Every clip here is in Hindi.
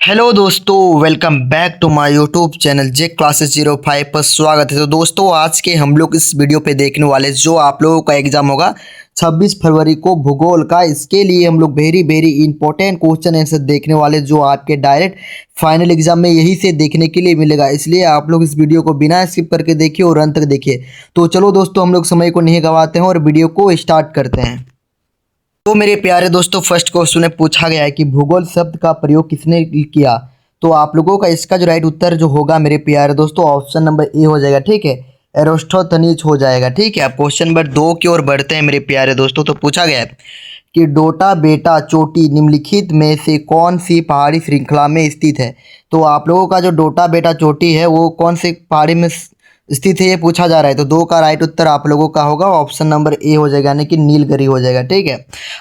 हेलो दोस्तों, welcome back to my YouTube channel J classes 05 पर स्वागत है। तो दोस्तों, आज के हम लोग इस वीडियो पे देखने वाले जो आप लोगों का एग्जाम होगा 26 फरवरी को भूगोल का। इसके लिए हम लोग very very important question answer देखने वाले जो आपके डायरेक्ट फाइनल एग्जाम में यही से देखने के लिए मिलेगा। इसलिए आप लोग इस वीडियो को बिना स्किप करके देखिए और अंत तक देखिए। तो चलो दोस्तों, हम लोग समय को नहीं गंवाते हैं और वीडियो को स्टार्ट करते हैं। तो मेरे प्यारे दोस्तों, फर्स्ट क्वेश्चन में पूछा गया है कि भूगोल शब्द का प्रयोग किसने किया। तो आप लोगों का इसका जो राइट उत्तर जो होगा मेरे प्यारे दोस्तों, ऑप्शन नंबर ए हो जाएगा। ठीक है, एरोस्टोथनीज हो जाएगा। ठीक है, अब क्वेश्चन नंबर 2 की ओर बढ़ते हैं मेरे प्यारे दोस्तों। तो पूछा गया है कि डोटा बेटा चोटी निम्नलिखित में से कौन सी पहाड़ी श्रृंखला में स्थित है। तो आप लोगों का जो डोटा बेटा चोटी है वो कौन सी पहाड़ी में स्थित है, ये पूछा जा रहा है। तो 2 का राइट उत्तर आप लोगों का होगा ऑप्शन नंबर ए हो जाएगा, यानी कि नीलगिरी हो जाएगा। ठीक है,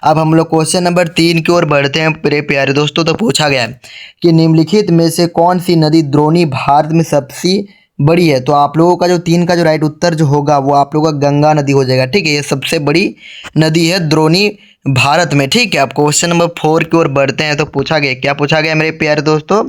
अब हम लोग क्वेश्चन नंबर 3 की ओर बढ़ते हैं मेरे प्यारे दोस्तों। तो पूछा गया है कि निम्नलिखित में से कौन सी नदी द्रोणी भारत में सबसे बड़ी है। तो आप लोगों का जो 3 का जो राइट उत्तर जो होगा वो आप लोगों का गंगा नदी हो जाएगा। ठीक है, ये सबसे बड़ी नदी है द्रोणी भारत में। ठीक है, अब क्वेश्चन नंबर 4 की ओर बढ़ते हैं। तो पूछा गया, क्या पूछा गया मेरे प्यारे दोस्तों,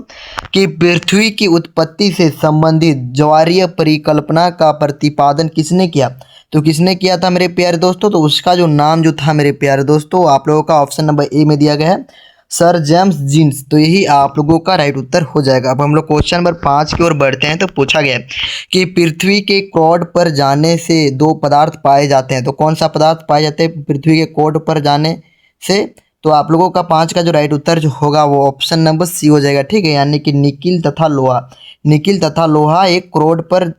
कि पृथ्वी की उत्पत्ति से संबंधित ज्वारीय परिकल्पना का प्रतिपादन किसने किया। तो किसने किया था मेरे प्यारे दोस्तों, तो उसका जो नाम जो था मेरे प्यारे दोस्तों, आप लोगों का ऑप्शन नंबर ए में दिया गया है, सर जेम्स जीन्स। तो यही आप लोगों का राइट उत्तर हो जाएगा। अब हम लोग क्वेश्चन नंबर 5 की ओर बढ़ते हैं। तो पूछा गया है कि पृथ्वी के कोड पर जाने से 2 पदार्थ पाए जाते हैं। तो कौन सा पदार्थ पाए जाते हैं पृथ्वी के कोड पर जाने से। तो आप लोगों का 5 का जो राइट उत्तर जो होगा वो ऑप्शन नंबर सी हो जाएगा। ठीक है, यानी कि निकिल तथा लोहा। निकिल तथा लोहा एक करोड़ पर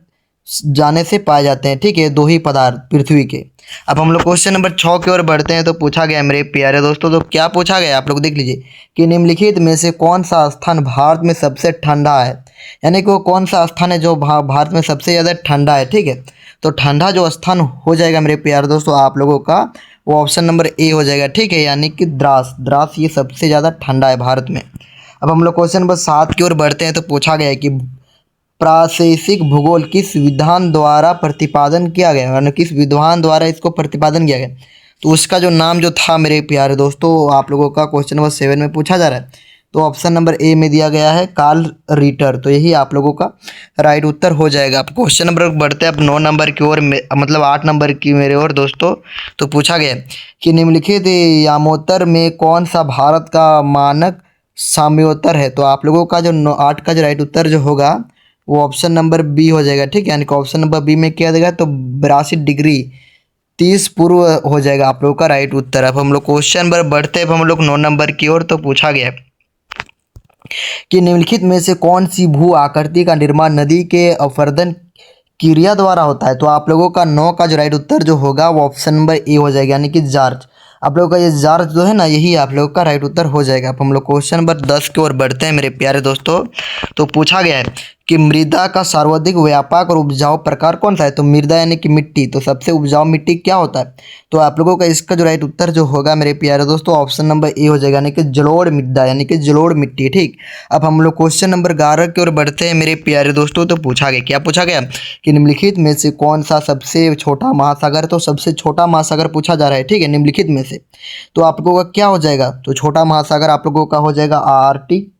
जाने से पाए जाते हैं। ठीक है, 2 ही पदार्थ पृथ्वी के। अब हम लोग क्वेश्चन नंबर 6 की ओर बढ़ते हैं। तो पूछा गया मेरे प्यारे दोस्तों, तो क्या पूछा गया आप लोग देख लीजिए कि निम्नलिखित में से कौन सा स्थान भारत में सबसे ठंडा है। यानी कि वो कौन सा स्थान है जो भारत में सबसे ज़्यादा ठंडा है। ठीक है, तो ठंडा जो स्थान हो जाएगा मेरे प्यारे दोस्तों आप लोगों का, वो ऑप्शन नंबर ए हो जाएगा। ठीक है, यानी कि द्रास। द्रास ये सबसे ज़्यादा ठंडा है भारत में। अब हम लोग क्वेश्चन नंबर 7 की ओर बढ़ते हैं। तो पूछा गया है कि प्रादेशिक भूगोल किस विधान द्वारा प्रतिपादन किया गया, यानी किस विद्वान द्वारा इसको प्रतिपादन किया गया। तो उसका जो नाम जो था मेरे प्यारे दोस्तों आप लोगों का क्वेश्चन नंबर 7 में पूछा जा रहा है। तो ऑप्शन नंबर ए में दिया गया है कार्ल रीटर। तो यही आप लोगों का राइट उत्तर हो जाएगा। अब क्वेश्चन नंबर बढ़ते हैं अब 9 नंबर की ओर, मतलब 8 नंबर की मेरे ओर दोस्तों। तो पूछा गया कि निम्नलिखित यामोत्तर में कौन सा भारत का मानक साम्योत्तर है। तो आप लोगों का जो 8 का जो राइट उत्तर जो होगा वो ऑप्शन नंबर बी हो जाएगा। ठीक है, यानी कि ऑप्शन नंबर बी में क्या देगा, तो 82 डिग्री 30 पूर्व हो जाएगा आप लोगों का राइट उत्तर। अब हम लोग क्वेश्चन पर बढ़ते हैं हम लोग 9 नंबर की ओर। तो पूछा गया कि निम्नलिखित में से कौन सी भू आकृति का निर्माण नदी के अपर्दन क्रिया द्वारा होता है। तो आप लोगों का 9 का जो राइट उत्तर जो होगा वो ऑप्शन नंबर ए हो जाएगा, यानी कि जार्ज। आप लोगों का ये जार्ज जो है ना, यही आप लोगों का राइट उत्तर हो जाएगा। अब हम लोग क्वेश्चन नंबर 10 की ओर बढ़ते हैं मेरे प्यारे दोस्तों। तो पूछा गया है कि मृदा का सर्वाधिक व्यापक और उपजाऊ प्रकार कौन सा है। तो मृदा यानी कि मिट्टी, तो सबसे उपजाऊ मिट्टी क्या होता है। तो आप लोगों का इसका जो राइट उत्तर जो होगा मेरे प्यारे दोस्तों ऑप्शन नंबर ए हो जाएगा, यानी कि जलोढ़ मृदा, यानी कि जलोढ़ मिट्टी। ठीक, अब हम लोग क्वेश्चन नंबर 11 की ओर बढ़ते हैं मेरे प्यारे दोस्तों। तो पूछा गया, क्या पूछा गया कि निम्नलिखित में से कौन सा सबसे छोटा महासागर। तो सबसे छोटा महासागर पूछा जा रहा है। ठीक है, निम्नलिखित में से। तो आप लोगों का क्या हो जाएगा, तो छोटा महासागर आप लोगों का हो जाएगा आर्टिक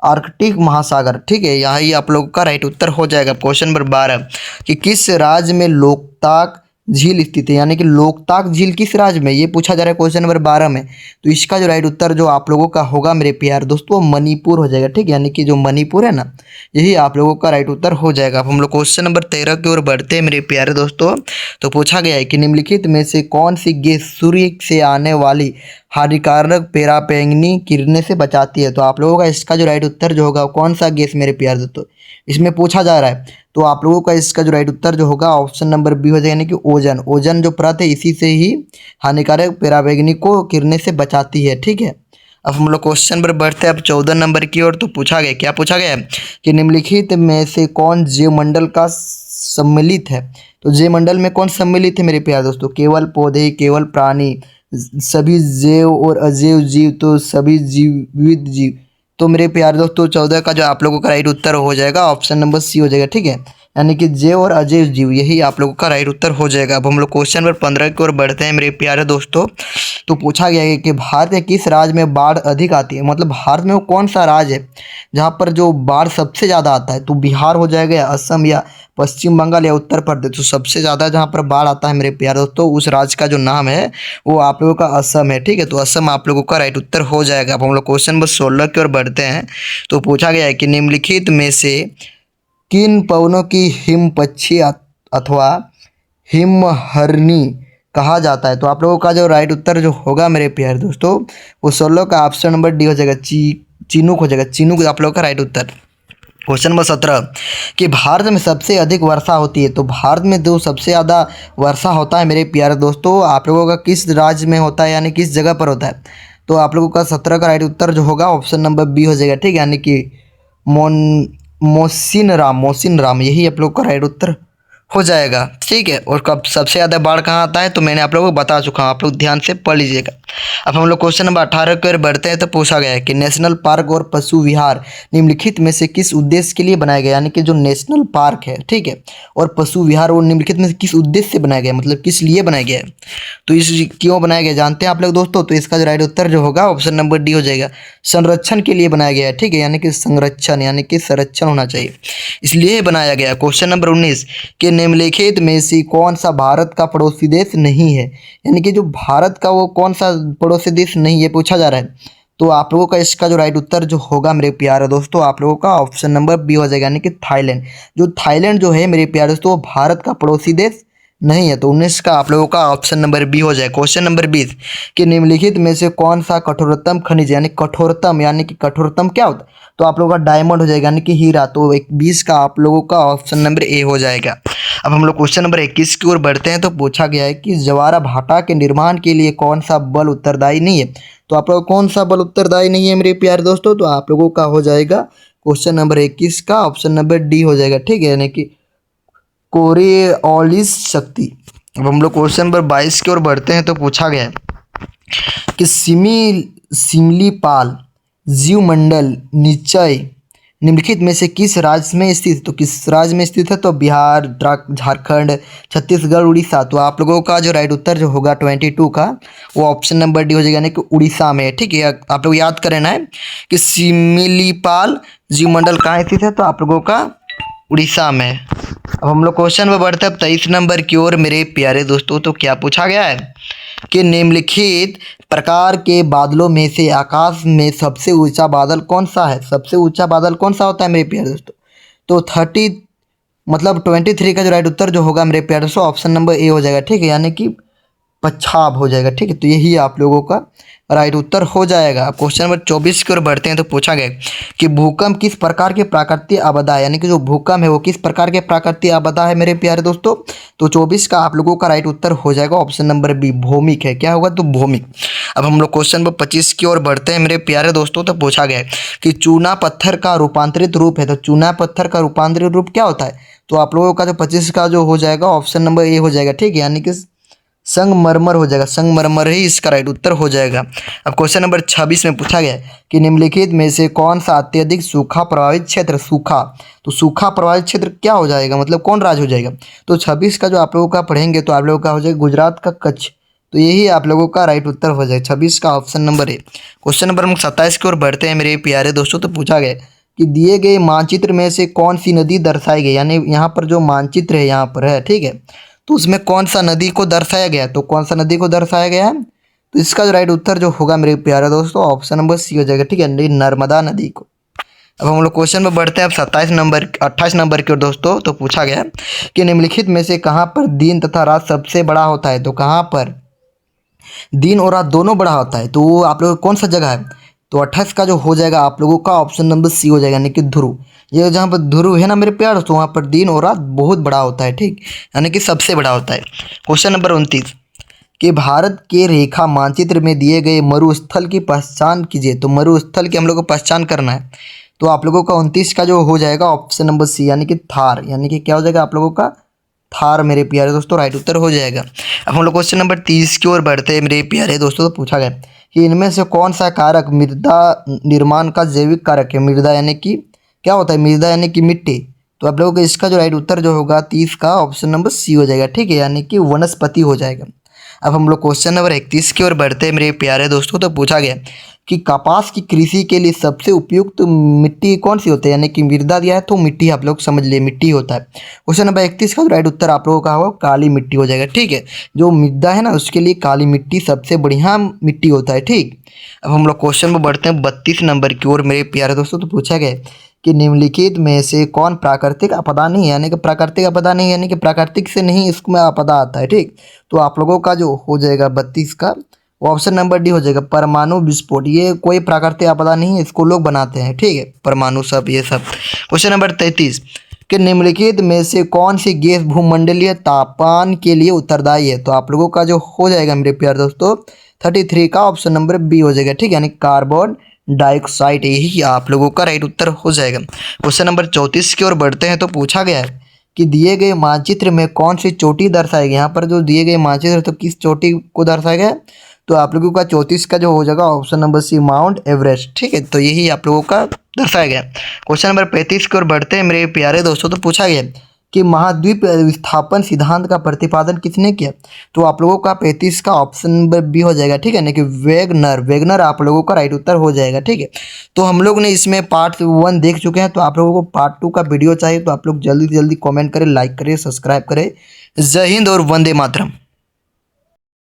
आर्कटिक महासागर। ठीक है, यही आप लोगों का राइट उत्तर हो जाएगा। क्वेश्चन नंबर 12 कि किस राज्य में लोकताक झील स्थित है। यानी कि लोकताक झील किस राज्य में, ये पूछा जा रहा है क्वेश्चन नंबर 12 में। तो इसका जो राइट उत्तर जो आप लोगों का होगा मेरे प्यार दोस्तों मणिपुर हो जाएगा। ठीक है, यानी कि जो मणिपुर है ना, यही आप लोगों का राइट उत्तर हो जाएगा। अब हम लोग क्वेश्चन नंबर 13 की ओर बढ़ते हैं मेरे प्यारे दोस्तों। तो पूछा गया है कि निम्नलिखित में से कौन सी गैस सूर्य से आने वाली हानिकारक पेराबैंगनी किरणें से बचाती है। तो आप लोगों का इसका जो राइट उत्तर जो होगा कौन सा गैस मेरे प्यारे दोस्तों इसमें पूछा जा रहा है। तो आप लोगों का इसका जो राइट उत्तर जो होगा ऑप्शन नंबर बी हो जाएगा, यानी कि ओजन। ओजन जो परत है इसी से ही हानिकारक पेराबैंगनी को किरणें से बचाती है। ठीक है, अब हम लोग क्वेश्चन पर बढ़ते हैं अब 14 नंबर की ओर। तो पूछा गया, क्या पूछा गया कि निम्नलिखित में से कौन जीवमंडल का सम्मिलित है। तो जीवमंडल में कौन सम्मिलित है मेरे प्यारे दोस्तों, केवल पौधे, केवल प्राणी, सभी जैव और अजैव जीव, तो सभी जीवित जीव, तो मेरे प्यारे दोस्तों 14 का जो आप लोगों का राइट उत्तर हो जाएगा ऑप्शन नंबर सी हो जाएगा। ठीक है, यानी कि जे और अजय जीव, यही आप लोगों का राइट उत्तर हो जाएगा। अब हम लोग क्वेश्चन नंबर 15 की ओर बढ़ते हैं मेरे प्यारे दोस्तों। तो पूछा गया है कि भारत के किस राज्य में बाढ़ अधिक आती है, मतलब भारत में वो कौन सा राज्य है जहाँ पर जो बाढ़ सबसे ज़्यादा आता है। तो बिहार हो जाएगा, या असम, या पश्चिम बंगाल, या उत्तर प्रदेश। तो सबसे ज़्यादा जहाँ पर बाढ़ आता है मेरे प्यारे दोस्तों, उस राज्य का जो नाम है वो आप लोगों का असम है। ठीक है, तो असम आप लोगों का राइट उत्तर हो जाएगा। अब हम लोग क्वेश्चन नंबर 16 की ओर बढ़ते हैं। तो पूछा गया है कि निम्नलिखित में से किन पवनों की हिमपक्षी अथवा हिमहरणी कहा जाता है। तो आप लोगों का जो राइट उत्तर जो होगा मेरे प्यारे दोस्तों, वो 16 का ऑप्शन नंबर डी हो जाएगा, चिनूक हो जाएगा। चिनूक आप लोगों का राइट उत्तर। क्वेश्चन नंबर 17 कि भारत में सबसे अधिक वर्षा होती है। तो भारत में जो सबसे ज़्यादा वर्षा होता है मेरे प्यारे दोस्तों, आप लोगों का किस राज्य में होता है, यानी किस जगह पर होता है। तो आप लोगों का 17 का राइट उत्तर जो होगा ऑप्शन नंबर बी हो जाएगा। ठीक है, यानी कि मोसिन राम, यही आप लोग का राइट उत्तर हो जाएगा। ठीक है, और कब सबसे ज़्यादा बाढ़ कहाँ आता है तो मैंने आप लोगों को बता चुका हूँ, आप लोग ध्यान से पढ़ लीजिएगा। अब हम लोग क्वेश्चन नंबर 18 की ओर बढ़ते हैं। तो पूछा गया है कि नेशनल पार्क और पशु विहार निम्नलिखित में से किस उद्देश्य के लिए बनाया गया, यानी कि जो नेशनल पार्क है, ठीक है, और पशु विहार वो निम्नलिखित में से किस उद्देश्य से बनाया गया, मतलब किस लिए बनाया गया है। तो इस क्यों बनाया गया जानते हैं आप लोग दोस्तों। तो इसका जो राइट उत्तर जो होगा ऑप्शन नंबर डी हो जाएगा, संरक्षण के लिए बनाया गया है। ठीक है, यानी कि संरक्षण, यानी कि संरक्षण होना चाहिए, इसलिए बनाया गया। क्वेश्चन नंबर 19 कि निम्नलिखित में से कौन सा भारत का पड़ोसी देश नहीं है, यानी कि जो भारत का वो कौन सा पड़ोसी देश नहीं है पूछा जा रहा है। तो आप लोगों का इसका जो राइट उत्तर जो होगा मेरे प्यारे दोस्तों, आप लोगों का ऑप्शन नंबर बी हो जाएगा, यानी कि थाईलैंड। जो थाईलैंड जो है मेरे प्यारे दोस्तों, वो भारत का पड़ोसी देश नहीं है। तो 19 का आप लोगों का ऑप्शन नंबर बी हो जाए। क्वेश्चन नंबर 20 कि निम्नलिखित में से कौन सा कठोरतम खनिज, यानी कठोरतम, यानी कि कठोरतम क्या होता है। तो आप लोगों का डायमंड हो जाएगा, यानी कि हीरा। तो 20 का आप लोगों का ऑप्शन नंबर ए हो जाएगा। अब हम लोग क्वेश्चन नंबर 21 की ओर बढ़ते हैं। तो पूछा गया है कि ज्वारा भाटा के निर्माण के लिए कौन सा बल उत्तरदायी नहीं है। तो आप लोग कौन सा बल उत्तरदायी नहीं है मेरे प्यारे दोस्तों, तो आप लोगों का हो जाएगा क्वेश्चन नंबर 21 का ऑप्शन नंबर डी हो जाएगा। ठीक है, यानी कि कोरियोलिस शक्ति। अब हम लोग क्वेश्चन नंबर 22 की ओर बढ़ते हैं। तो पूछा गया है कि सिमलीपाल जीवमंडल निश्चय निम्नलिखित में से किस राज्य में स्थित है। तो किस राज्य में स्थित है, तो बिहार, झारखंड, छत्तीसगढ़, उड़ीसा। तो आप लोगों का जो राइट उत्तर जो होगा 22 का, वो ऑप्शन नंबर डी हो जाएगा, यानी कि उड़ीसा में। ठीक है, आप लोग याद करना है कि सिमलीपाल जीवमंडल कहाँ स्थित है, तो आप लोगों का उड़ीसा में। अब हम लोग क्वेश्चन में बढ़ते हैं 23 नंबर की ओर मेरे प्यारे दोस्तों। तो क्या पूछा गया है कि निम्नलिखित प्रकार के बादलों में से आकाश में सबसे ऊंचा बादल कौन सा है। सबसे ऊंचा बादल कौन सा होता है मेरे प्यारे दोस्तों। तो 23 का जो राइट उत्तर जो होगा मेरे प्यारे दोस्तों, ऑप्शन नंबर ए हो जाएगा। ठीक है, यानी कि पच्छाब हो जाएगा। ठीक है, तो यही आप लोगों का राइट उत्तर हो जाएगा। क्वेश्चन नंबर 24 की ओर बढ़ते हैं। तो पूछा गया कि भूकंप किस प्रकार के प्राकृतिक आपदा है, यानी कि जो भूकंप है वो किस प्रकार के प्राकृतिक आपदा है मेरे प्यारे दोस्तों। तो 24 का आप लोगों का राइट उत्तर हो जाएगा ऑप्शन नंबर बी, भौमिक है। क्या होगा, तो भौमिक। अब हम लोग क्वेश्चन नंबर 25 की ओर बढ़ते हैं मेरे प्यारे दोस्तों। तो पूछा गया कि चूना पत्थर का रूपांतरित रूप है। तो चूना पत्थर का रूपांतरित रूप क्या होता है। तो आप लोगों का जो 25 का जो हो जाएगा ऑप्शन नंबर ए हो जाएगा। ठीक है, यानी कि संगमरमर हो जाएगा, संगमरमर ही इसका राइट उत्तर हो जाएगा। अब क्वेश्चन नंबर 26 में पूछा गया कि निम्नलिखित में से कौन सा अत्यधिक सूखा प्रभावित क्षेत्र, सूखा। तो सूखा प्रभावित क्षेत्र क्या हो जाएगा, मतलब कौन राज्य हो जाएगा। तो 26 का जो आप लोगों का पढ़ेंगे तो आप लोगों का हो जाएगा गुजरात का कच्छ। तो यही आप लोगों का राइट उत्तर हो जाएगा 26 का option number A. Question number 27 की ओर बढ़ते हैं मेरे प्यारे दोस्तों। तो पूछा गया कि दिए गए मानचित्र में से कौन सी नदी दर्शाई गई, यानी यहाँ पर जो मानचित्र है यहाँ पर है, ठीक है, तो उसमें कौन सा नदी को दर्शाया गया। तो कौन सा नदी को दर्शाया गया है, तो इसका जो राइट उत्तर जो होगा मेरे प्यारे दोस्तों, ऑप्शन नंबर सी हो जाएगा। ठीक है, नर्मदा नदी को। अब हम लोग क्वेश्चन में बढ़ते हैं। अब 28 नंबर की ओर दोस्तों। तो पूछा गया कि निम्नलिखित में से कहाँ पर दिन तथा रात सबसे बड़ा होता है। तो कहाँ पर दिन और रात दोनों बड़ा होता है, तो वो आप लोगों कौन सा जगह है। तो 28 का जो हो जाएगा आप लोगों का ऑप्शन नंबर सी हो जाएगा, यानी कि ध्रुव। ये जहाँ पर ध्रुव है ना मेरे प्यार दोस्तों, वहाँ पर दिन और रात बहुत बड़ा होता है। ठीक, यानी कि सबसे बड़ा होता है। क्वेश्चन नंबर 29 कि भारत के रेखा मानचित्र में दिए गए मरुस्थल की पहचान कीजिए। तो मरुस्थल की हम लोग को पहचान करना है। तो आप लोगों का 29 का जो हो जाएगा ऑप्शन नंबर सी, यानी कि थार, यानी कि क्या हो जाएगा आप लोगों का थार मेरे प्यारे दोस्तों, राइट उत्तर हो जाएगा। अब हम लोग क्वेश्चन नंबर 30 की ओर बढ़ते हैं मेरे प्यारे दोस्तों। तो पूछा गया कि इनमें से कौन सा कारक मृदा निर्माण का जैविक कारक है। मृदा यानी कि क्या होता है, मृदा यानी कि मिट्टी। तो आप लोगों को इसका जो राइट उत्तर जो होगा 30 का ऑप्शन नंबर सी हो जाएगा, ठीक है, यानी कि वनस्पति हो जाएगा। अब हम लोग क्वेश्चन नंबर 31 की ओर बढ़ते हैं मेरे प्यारे दोस्तों। तो पूछा गया कि कपास की कृषि के लिए सबसे उपयुक्त मिट्टी कौन सी होती है, यानी कि मृदा दिया है तो मिट्टी आप लोग समझ लिए मिट्टी होता है। क्वेश्चन नंबर 31 का राइट उत्तर आप लोगों का होगा काली मिट्टी हो जाएगा, ठीक है। जो मृदा है ना उसके लिए काली मिट्टी सबसे बढ़िया मिट्टी होता है, ठीक। अब हम लोग क्वेश्चन में बढ़ते हैं 32 नंबर की ओर मेरे प्यारे दोस्तों। तो पूछा गया कि निम्नलिखित में से कौन प्राकृतिक आपदा नहीं है, यानी कि प्राकृतिक आपदा नहीं यानी कि प्राकृतिक से नहीं इसमें आपदा आता है, ठीक। तो आप लोगों का जो हो जाएगा 32 का ऑप्शन नंबर डी हो जाएगा परमाणु विस्फोट। ये कोई प्राकृतिक आपदा नहीं है, इसको लोग बनाते हैं, ठीक है, परमाणु सब ये सब। क्वेश्चन नंबर 33 कि निम्नलिखित में से कौन सी गैस भूमंडलीय तापमान के लिए उत्तरदायी है। तो आप लोगों का जो हो जाएगा मेरे प्यारे दोस्तों 33 का ऑप्शन नंबर बी हो जाएगा, ठीक है, यानी कार्बन डाइऑक्साइड, यही आप लोगों का राइट उत्तर हो जाएगा। क्वेश्चन नंबर 34 की ओर बढ़ते हैं। तो पूछा गया है कि दिए गए मानचित्र में कौन सी चोटी दर्शाई गई। यहाँ पर जो दिए गए मानचित्र तो किस चोटी को दर्शाया गया है, तो आप लोगों का 34 का जो हो जाएगा option number C Mount Everest, ठीक है, तो यही आप लोगों का दर्शाया गया। क्वेश्चन नंबर 35 की ओर बढ़ते हैं मेरे प्यारे दोस्तों। तो पूछा गया कि महाद्वीप विस्थापन सिद्धांत का प्रतिपादन किसने किया। तो आप लोगों का 35 का ऑप्शन नंबर बी हो जाएगा, ठीक है, यानी कि वेगनर आप लोगों का राइट उत्तर हो जाएगा, ठीक है। तो हम लोग ने इसमें पार्ट 1 देख चुके हैं, तो आप लोगों को पार्ट 2 का वीडियो चाहिए तो आप लोग जल्दी से जल्दी कॉमेंट करें, लाइक करें, सब्सक्राइब करें। जय हिंद और वंदे मातरम।